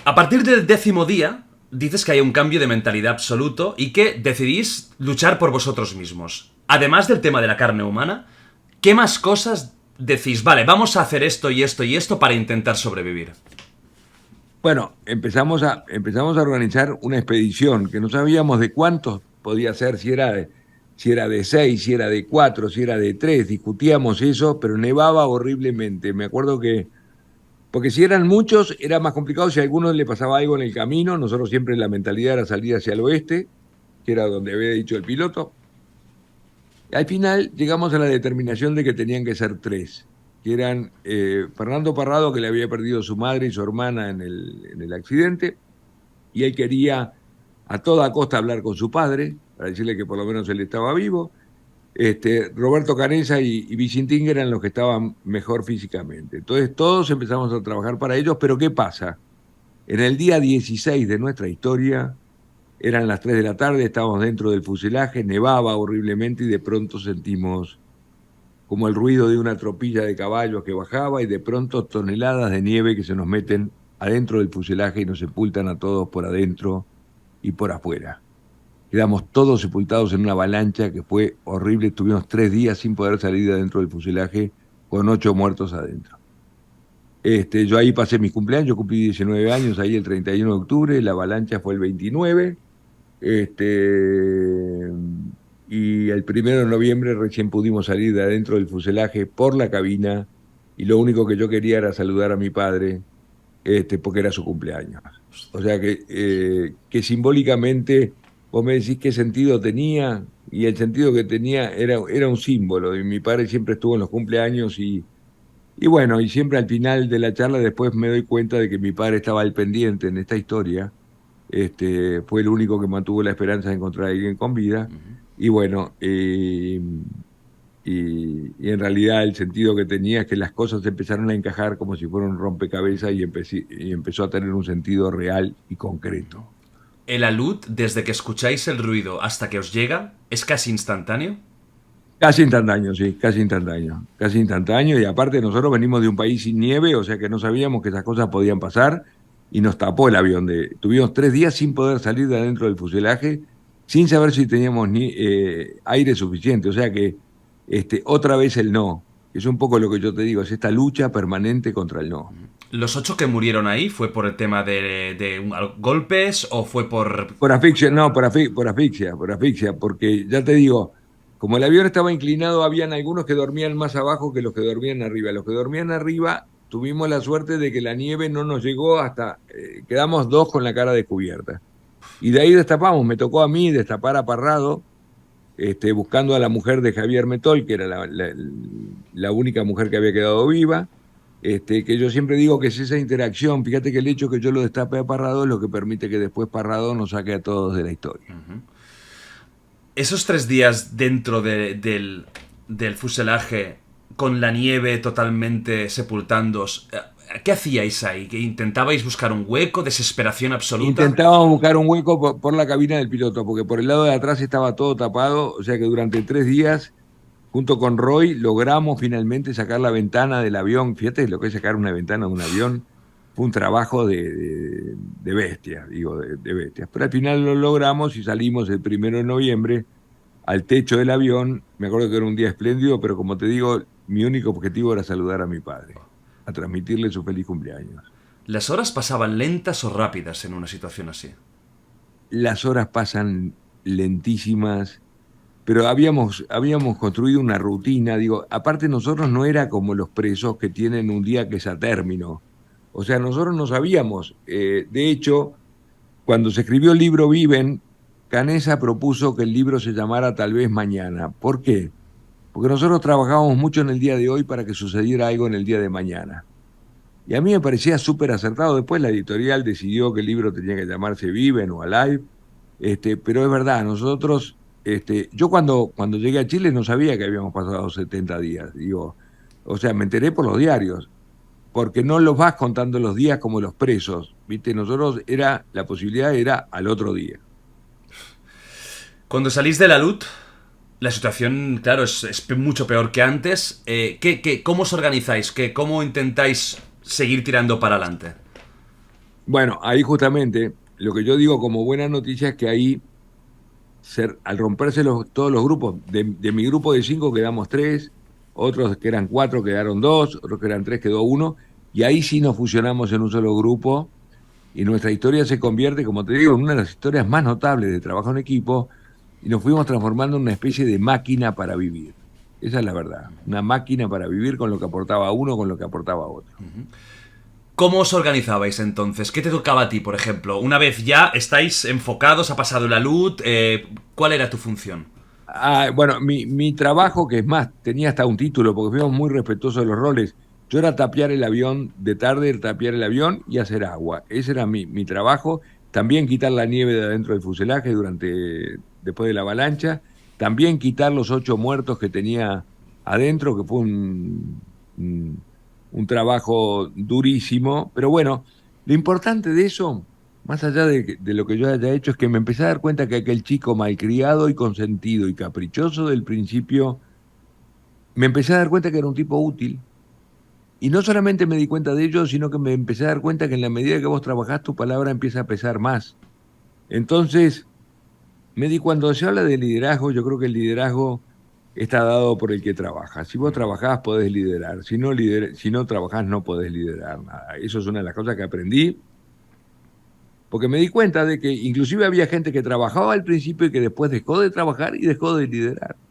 A partir del 10º día, dices que hay un cambio de mentalidad absoluto y que decidís luchar por vosotros mismos. Además del tema de la carne humana, ¿qué más cosas decís? Vale, vamos a hacer esto y esto y esto para intentar sobrevivir. Bueno, empezamos a organizar una expedición que no sabíamos de cuántos podía ser, si era de 6, si era de 4, si era de 3. Discutíamos eso, pero nevaba horriblemente. Me acuerdo que, porque si eran muchos, era más complicado si a alguno le pasaba algo en el camino. Nosotros siempre la mentalidad era salir hacia el oeste, que era donde había dicho el piloto. Al final llegamos a la determinación de que tenían que ser 3, que eran Fernando Parrado, que le había perdido su madre y su hermana en el accidente, y él quería a toda costa hablar con su padre, para decirle que por lo menos él estaba vivo. Roberto Canesa y Vicentín eran los que estaban mejor físicamente. Entonces todos empezamos a trabajar para ellos, pero ¿qué pasa? En el día 16 de nuestra historia, eran las 3 de la tarde, estábamos dentro del fuselaje, nevaba horriblemente y de pronto sentimos como el ruido de una tropilla de caballos que bajaba y de pronto toneladas de nieve que se nos meten adentro del fuselaje y nos sepultan a todos por adentro y por afuera. Quedamos todos sepultados en una avalancha que fue horrible. Estuvimos 3 días sin poder salir de adentro del fuselaje con 8 muertos adentro. Yo ahí pasé mis cumpleaños, yo cumplí 19 años ahí el 31 de octubre, la avalancha fue el 29. Y el 1 de noviembre recién pudimos salir de adentro del fuselaje por la cabina y lo único que yo quería era saludar a mi padre, porque era su cumpleaños. O sea que simbólicamente vos me decís qué sentido tenía y el sentido que tenía era un símbolo y mi padre siempre estuvo en los cumpleaños y bueno, y siempre al final de la charla después me doy cuenta de que mi padre estaba al pendiente en esta historia. Fue el único que mantuvo la esperanza de encontrar a alguien con vida. Y bueno, y en realidad el sentido que tenía es que las cosas empezaron a encajar como si fuera un rompecabezas y empezó a tener un sentido real y concreto. ¿El alud, desde que escucháis el ruido hasta que os llega, es casi instantáneo? Casi instantáneo, sí, casi instantáneo. Y aparte nosotros venimos de un país sin nieve, o sea que no sabíamos que esas cosas podían pasar y nos tapó el avión. Tuvimos 3 días sin poder salir de adentro del fuselaje, sin saber si teníamos aire suficiente. O sea que otra vez el no. Es un poco lo que yo te digo, es esta lucha permanente contra el no. ¿Los 8 que murieron ahí fue por el tema de golpes o fue por...? Por asfixia, no, por asfixia, porque ya te digo, como el avión estaba inclinado, habían algunos que dormían más abajo que los que dormían arriba. Los que dormían arriba tuvimos la suerte de que la nieve no nos llegó hasta, quedamos 2 con la cara descubierta. Y de ahí destapamos, me tocó a mí destapar a Parrado, buscando a la mujer de Javier Metol, que era la única mujer que había quedado viva. Que yo siempre digo que es esa interacción, fíjate que el hecho que yo lo destape a Parrado es lo que permite que después Parrado nos saque a todos de la historia. Esos 3 días dentro del fuselaje, con la nieve totalmente sepultándoos, ¿qué hacíais ahí? ¿Que intentabais buscar un hueco? ¿Desesperación absoluta? Intentábamos buscar un hueco por la cabina del piloto, porque por el lado de atrás estaba todo tapado, o sea que durante 3 días junto con Roy logramos finalmente sacar la ventana del avión. Fíjate lo que es sacar una ventana de un avión. Fue un trabajo de bestias, digo, de bestias. Pero al final lo logramos y salimos el 1 de noviembre al techo del avión. Me acuerdo que era un día espléndido, pero como te digo, mi único objetivo era saludar a mi padre, a transmitirle su feliz cumpleaños. ¿Las horas pasaban lentas o rápidas en una situación así? Las horas pasan lentísimas, pero habíamos construido una rutina, digo, aparte nosotros no era como los presos que tienen un día que es a término, o sea, nosotros no sabíamos, de hecho, cuando se escribió el libro Viven, Canesa propuso que el libro se llamara Tal vez mañana. ¿Por qué? Porque nosotros trabajábamos mucho en el día de hoy para que sucediera algo en el día de mañana. Y a mí me parecía súper acertado. Después la editorial decidió que el libro tenía que llamarse Viven o Alive. Pero es verdad, nosotros, yo cuando llegué a Chile no sabía que habíamos pasado 70 días, digo, o sea, me enteré por los diarios, porque no los vas contando los días como los presos, ¿viste? Nosotros la posibilidad era al otro día. Cuando salís de la LUT, la situación, claro, es mucho peor que antes. ¿Cómo os organizáis? ¿Cómo intentáis seguir tirando para adelante. Bueno, ahí justamente lo que yo digo como buena noticia es que ahí, al romperse todos los grupos, de mi grupo de 5 quedamos 3, otros que eran 4 quedaron 2, otros que eran 3 quedó uno, y ahí sí nos fusionamos en un solo grupo, y nuestra historia se convierte, como te digo, en una de las historias más notables de trabajo en equipo, y nos fuimos transformando en una especie de máquina para vivir. Esa es la verdad, una máquina para vivir con lo que aportaba uno, con lo que aportaba otro. ¿Cómo os organizabais entonces? ¿Qué te tocaba a ti, por ejemplo? Una vez ya estáis enfocados, ha pasado la luz, ¿cuál era tu función? Bueno, mi trabajo, que es más, tenía hasta un título, porque fuimos muy respetuosos de los roles. Yo era tapiar el avión de tarde, tapiar el avión y hacer agua. Ese era mi trabajo. También quitar la nieve de adentro del fuselaje después de la avalancha. También quitar los 8 muertos que tenía adentro, que fue un trabajo durísimo. Pero bueno, lo importante de eso, más allá de lo que yo haya hecho, es que me empecé a dar cuenta que aquel chico malcriado y consentido y caprichoso del principio, me empecé a dar cuenta que era un tipo útil. Y no solamente me di cuenta de ello, sino que me empecé a dar cuenta que en la medida que vos trabajás, tu palabra empieza a pesar más. Entonces, cuando se habla de liderazgo, yo creo que el liderazgo está dado por el que trabaja. Si vos trabajás, podés liderar. Si no trabajás, no podés liderar nada. Eso es una de las cosas que aprendí, porque me di cuenta de que inclusive había gente que trabajaba al principio y que después dejó de trabajar y dejó de liderar.